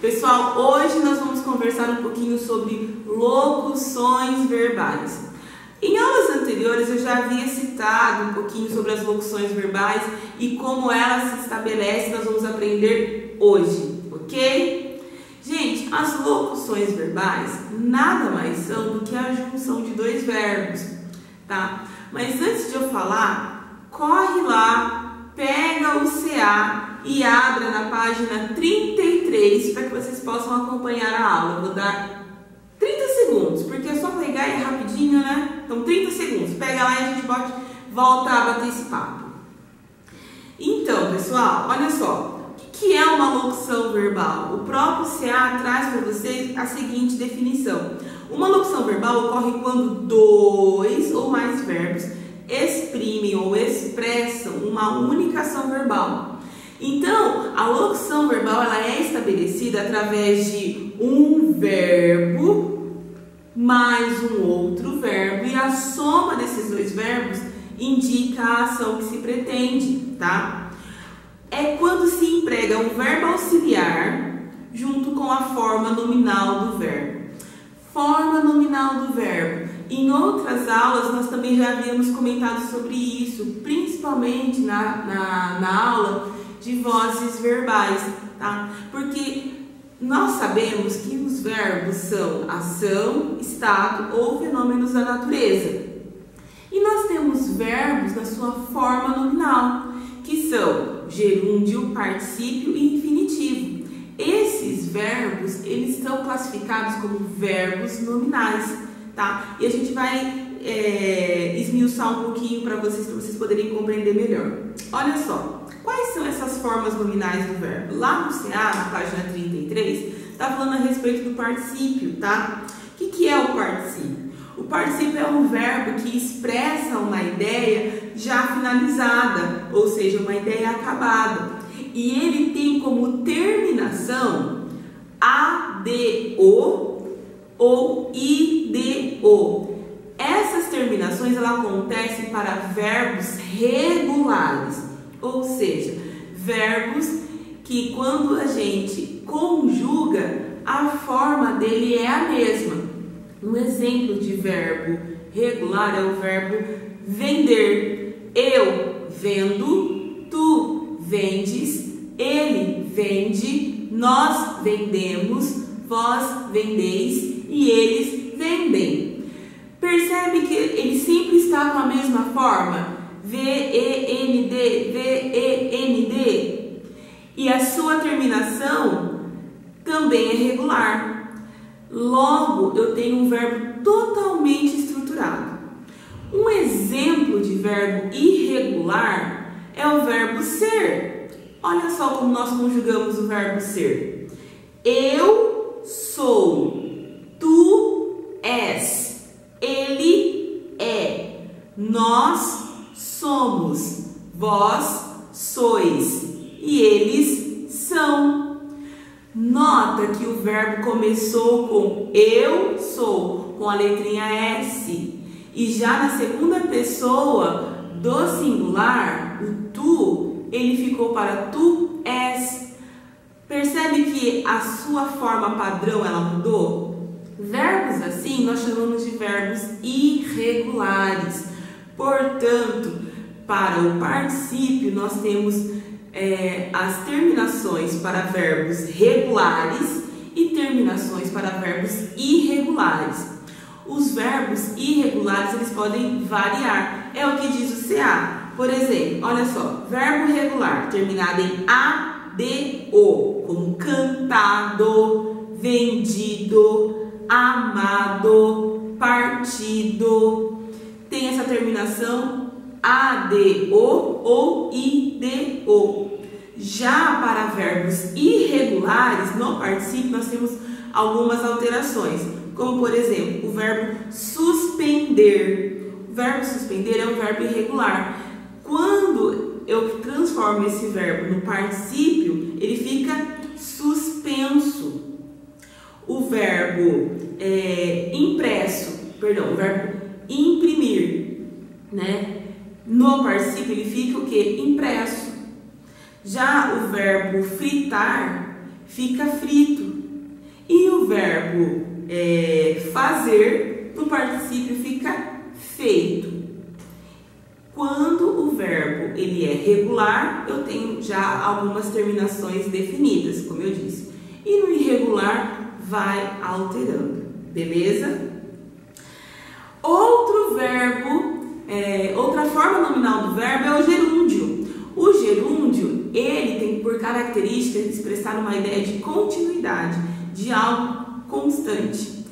Pessoal, hoje nós vamos conversar um pouquinho sobre locuções verbais. Em aulas anteriores eu já havia citado um pouquinho sobre as locuções verbais e como elas se estabelecem, nós vamos aprender hoje, ok? Gente, as locuções verbais nada mais são do que a junção de dois verbos, tá? Mas antes de eu falar, corre lá, pega o CA e abra na página 33 para que vocês possam acompanhar a aula. Eu vou dar 30 segundos, porque é só pegar e é rapidinho, né? Então 30 segundos, pega lá e a gente volta a bater esse papo. Então, pessoal, olha só, o que é uma locução verbal? O próprio CA traz para vocês a seguinte definição. Uma locução verbal ocorre quando dois ou mais verbos exprimem ou expressam uma única ação verbal. Então, a locução verbal ela é estabelecida através de um verbo mais um outro verbo e a soma desses dois verbos indica a ação que se pretende, tá? É quando se emprega um verbo auxiliar junto com a forma nominal do verbo. Forma nominal do verbo. Em outras aulas nós também já havíamos comentado sobre isso, principalmente na aula de vozes verbais, tá? Porque nós sabemos que os verbos são ação, estado ou fenômenos da natureza. E nós temos verbos na sua forma nominal, que são gerúndio, particípio e infinitivo. Esses verbos, eles são classificados como verbos nominais, tá? E a gente vai esmiuçar um pouquinho para vocês poderem compreender melhor. Olha só. Quais são essas formas nominais do verbo? Lá no CA, na página 33, está falando a respeito do particípio, tá? O que é o particípio? O particípio é um verbo que expressa uma ideia já finalizada, ou seja, uma ideia acabada. E ele tem como terminação ADO ou IDO. Essas terminações elas acontecem para verbos regulares. Ou seja, verbos que quando a gente conjuga, a forma dele é a mesma. Um exemplo de verbo regular é o verbo vender. Eu vendo, tu vendes, ele vende, nós vendemos, vós vendeis e eles vendem. Percebe que ele sempre está com a mesma forma? V-E-N-D, V-E-N-D. E a sua terminação também é regular. Logo, eu tenho um verbo totalmente estruturado. Um exemplo de verbo irregular é o verbo ser. Olha só como nós conjugamos o verbo ser. Eu sou, tu és, ele é, nós somos, vós sois e eles são. Nota que o verbo começou com eu sou, com a letrinha S, e já na segunda pessoa do singular, o tu, ele ficou para tu és. Percebe que a sua forma padrão ela mudou? Verbos assim nós chamamos de verbos irregulares. Portanto, para o particípio, nós temos as terminações para verbos regulares e terminações para verbos irregulares. Os verbos irregulares, eles podem variar. É o que diz o CA. Por exemplo, olha só, verbo regular terminado em ADO, como cantado, vendido, amado, partido. Tem essa terminação ADO ou IDO. Já para verbos irregulares, no particípio, nós temos algumas alterações, como por exemplo, o verbo suspender. O verbo suspender é um verbo irregular. Quando eu transformo esse verbo no particípio, ele fica suspenso. O verbo o verbo imprimir, né? No particípio ele fica o quê? Impresso. Já o verbo fritar fica frito. E o verbo fazer no particípio fica feito. Quando o verbo ele é regular, eu tenho já algumas terminações definidas, como eu disse. E no irregular vai alterando, beleza? Outro verbo, outra forma nominal do verbo é o gerúndio. O gerúndio, ele tem por característica expressar uma ideia de continuidade, de algo constante.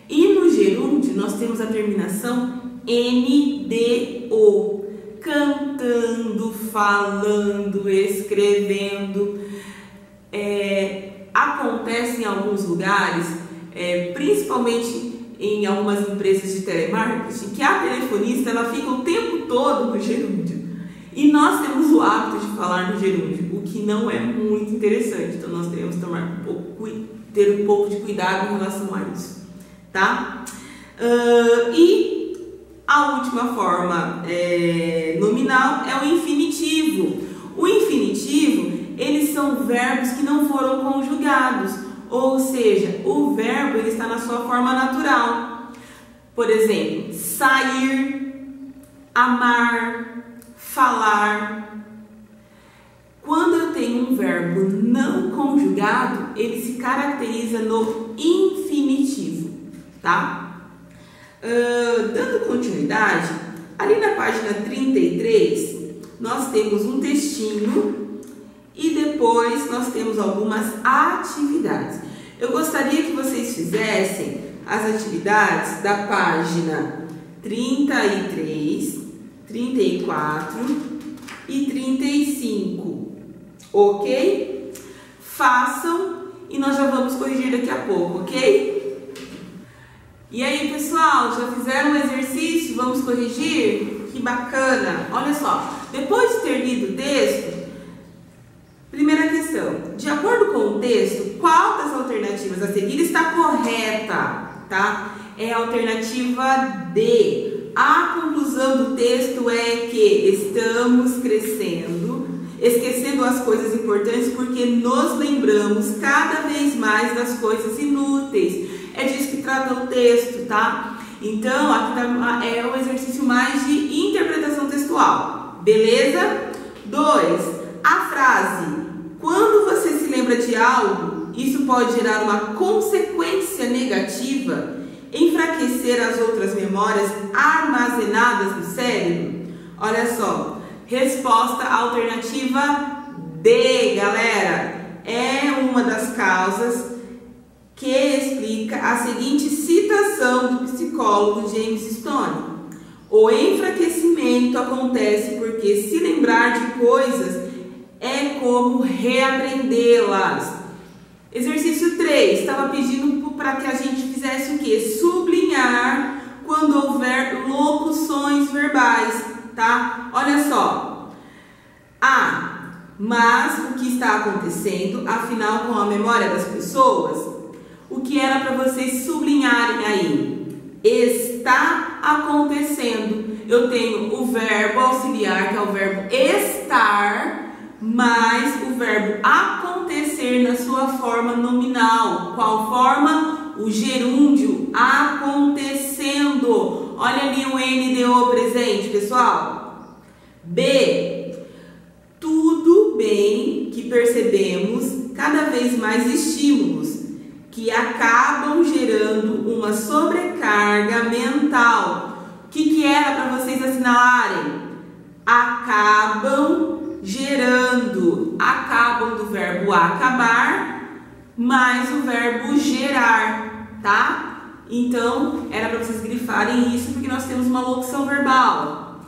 E no gerúndio nós temos a terminação NDO, cantando, falando, escrevendo. Acontece em alguns lugares, principalmente em algumas empresas de telemarketing, que a telefonista ela fica o tempo todo no gerúndio. E nós temos o hábito de falar no gerúndio, o que não é muito interessante. Então nós devemos ter um pouco de cuidado em relação a isso, tá? E a última forma nominal é o infinitivo. O infinitivo, eles são verbos que não foram conjugados, ou seja, o verbo ele está na sua forma natural. Por exemplo, sair, amar, falar. Quando eu tenho um verbo não conjugado, ele se caracteriza no infinitivo, tá? Dando continuidade, ali na página 33, nós temos um textinho e depois nós temos algumas atividades. Eu gostaria que vocês fizessem as atividades da página 33, 34 e 35, ok? Façam e nós já vamos corrigir daqui a pouco, ok? E aí, pessoal, já fizeram o exercício? Vamos corrigir? Que bacana! Olha só, depois de ter lido o texto, primeira questão, de acordo com o texto, qual das alternativas a seguir está correta, tá? É a alternativa D. A conclusão do texto é que estamos crescendo, esquecendo as coisas importantes porque nos lembramos cada vez mais das coisas inúteis. É disso que trata o texto, tá? Então, aqui é um exercício mais de interpretação textual, beleza? 2. A frase, quando você se lembra de algo, isso pode gerar uma consequência negativa, enfraquecer as outras memórias armazenadas no cérebro? Olha só, resposta alternativa D, galera, é uma das causas que explica a seguinte citação do psicólogo James Stone: o enfraquecimento acontece porque se lembrar de coisas é como reaprendê-las. Exercício 3, estava pedindo para que a gente fizesse o quê? Sublinhar quando houver locuções verbais, tá? Olha só. Mas o que está acontecendo, afinal, com a memória das pessoas? O que era para vocês sublinharem aí? Está acontecendo. Eu tenho o verbo auxiliar, que é o verbo estar, mais o verbo acontecer na sua forma nominal. Qual forma? O gerúndio, acontecendo. Olha ali o NDO presente, pessoal. B. Tudo bem que percebemos cada vez mais estímulos que acabam gerando uma sobrecarga mental. O que era para vocês assinalarem? Acabam gerando. Acabam do verbo acabar mais o verbo gerar, tá? Então, era para vocês grifarem isso porque nós temos uma locução verbal.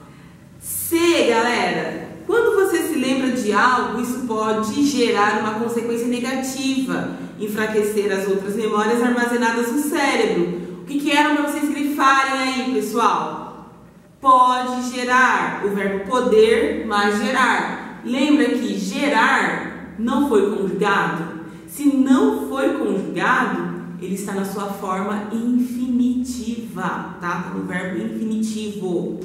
C, galera. Quando você se lembra de algo, isso pode gerar uma consequência negativa, enfraquecer as outras memórias armazenadas no cérebro. O que era para vocês grifarem aí, pessoal? Pode gerar, o verbo poder mais gerar. Lembra que gerar não foi conjugado? Se não foi conjugado, ele está na sua forma infinitiva, tá? No verbo infinitivo.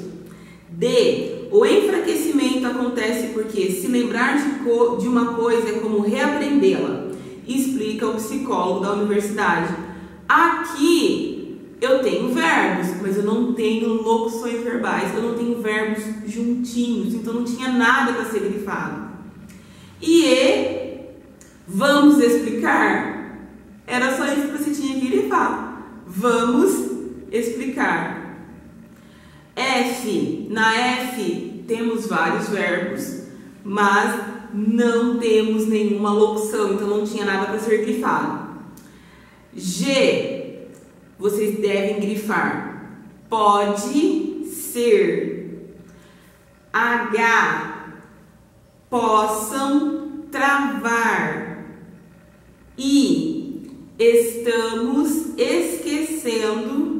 D. O enfraquecimento acontece porque se lembrar de uma coisa é como reaprendê-la. Explica que é o psicólogo da universidade. Aqui eu tenho verbos, mas eu não tenho locuções verbais, eu não tenho verbos juntinhos, então não tinha nada para ser grifado. E vamos explicar? Era só isso que você tinha que grifar. Vamos explicar. Na F temos vários verbos, mas não temos nenhuma locução, então não tinha nada para ser grifado. G, vocês devem grifar. Pode ser. H, possam travar. I, estamos esquecendo.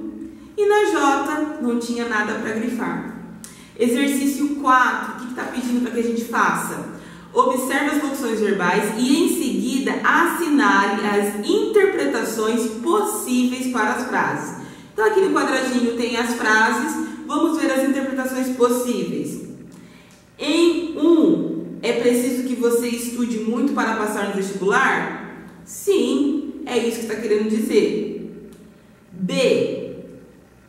E na J, não tinha nada para grifar. Exercício 4, o que está pedindo para que a gente faça? Observe as locuções verbais e em seguida assinale as interpretações possíveis para as frases. Então aqui no quadradinho tem as frases, vamos ver as interpretações possíveis. Em 1, é preciso que você estude muito para passar no vestibular? Sim, é isso que está querendo dizer. B,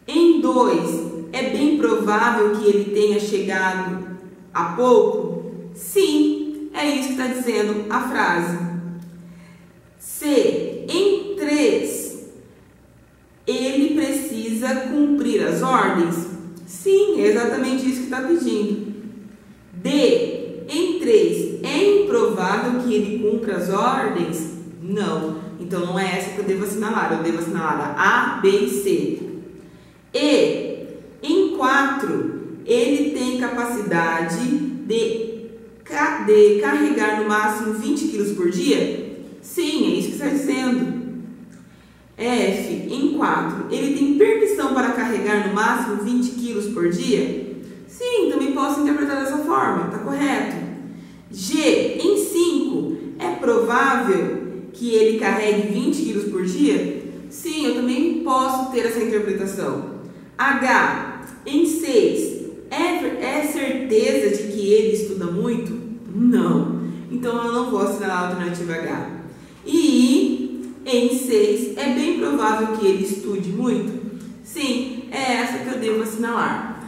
em 2, é bem provável que ele tenha chegado há pouco? Sim, é isso que está dizendo a frase. C, em 3, ele precisa cumprir as ordens? Sim, é exatamente isso que está pedindo. D, em 3, é improvável que ele cumpra as ordens? Não, então não é essa que eu devo assinalar, eu devo assinalar a, B e C. E, em 4, ele tem capacidade de carregar no máximo 20 quilos por dia? Sim, é isso que está dizendo. F, em 4, ele tem permissão para carregar no máximo 20 quilos por dia? Sim, também posso interpretar dessa forma, está correto. G, em 5, é provável que ele carregue 20 quilos por dia? Sim, eu também posso ter essa interpretação. H, em 6, é certeza de que ele estuda muito? Não. Então eu não vou assinalar a alternativa H. E em 6, é bem provável que ele estude muito? Sim, é essa que eu devo assinalar.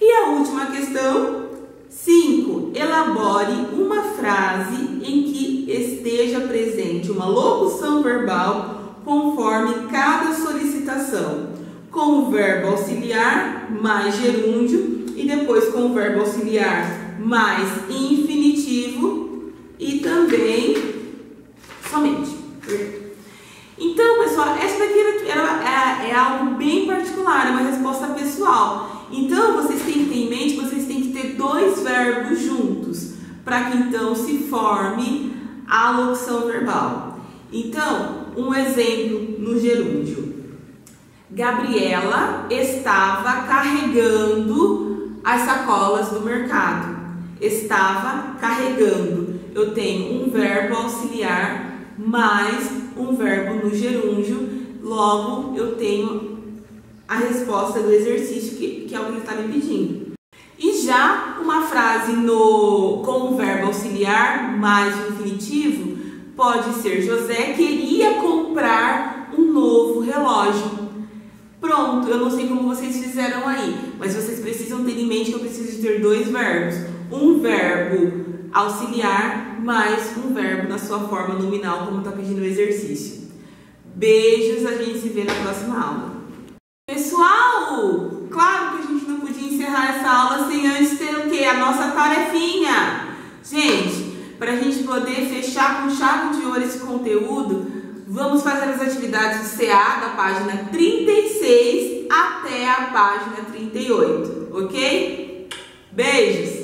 E a última questão, 5. Elabore uma frase em que esteja presente uma locução verbal conforme cada solicitação, com o verbo auxiliar mais gerúndio e depois com o verbo auxiliar mais infinitivo e também somente. Então, pessoal, essa daqui é algo bem particular, é uma resposta pessoal. Então, vocês têm que ter em mente que vocês têm que ter 2 verbos juntos para que então se forme a locução verbal. Então, um exemplo no gerúndio. Gabriela estava carregando as sacolas do mercado. Estava carregando. Eu tenho um verbo auxiliar mais um verbo no gerúndio. Logo, eu tenho a resposta do exercício, que é o que ele está me pedindo. E já uma frase com o verbo auxiliar mais o infinitivo pode ser: José queria comprar um novo relógio. Pronto, eu não sei como vocês fizeram aí, mas vocês precisam ter em mente que eu preciso de ter 2 verbos. Um verbo auxiliar mais um verbo na sua forma nominal, como está pedindo o exercício. Beijos, a gente se vê na próxima aula. Pessoal, claro que a gente não podia encerrar essa aula sem antes ter o quê? A nossa tarefinha. Gente, para a gente poder fechar com chave de ouro esse conteúdo, vamos fazer as atividades do CA da página 36 até a página 38, ok? Beijos!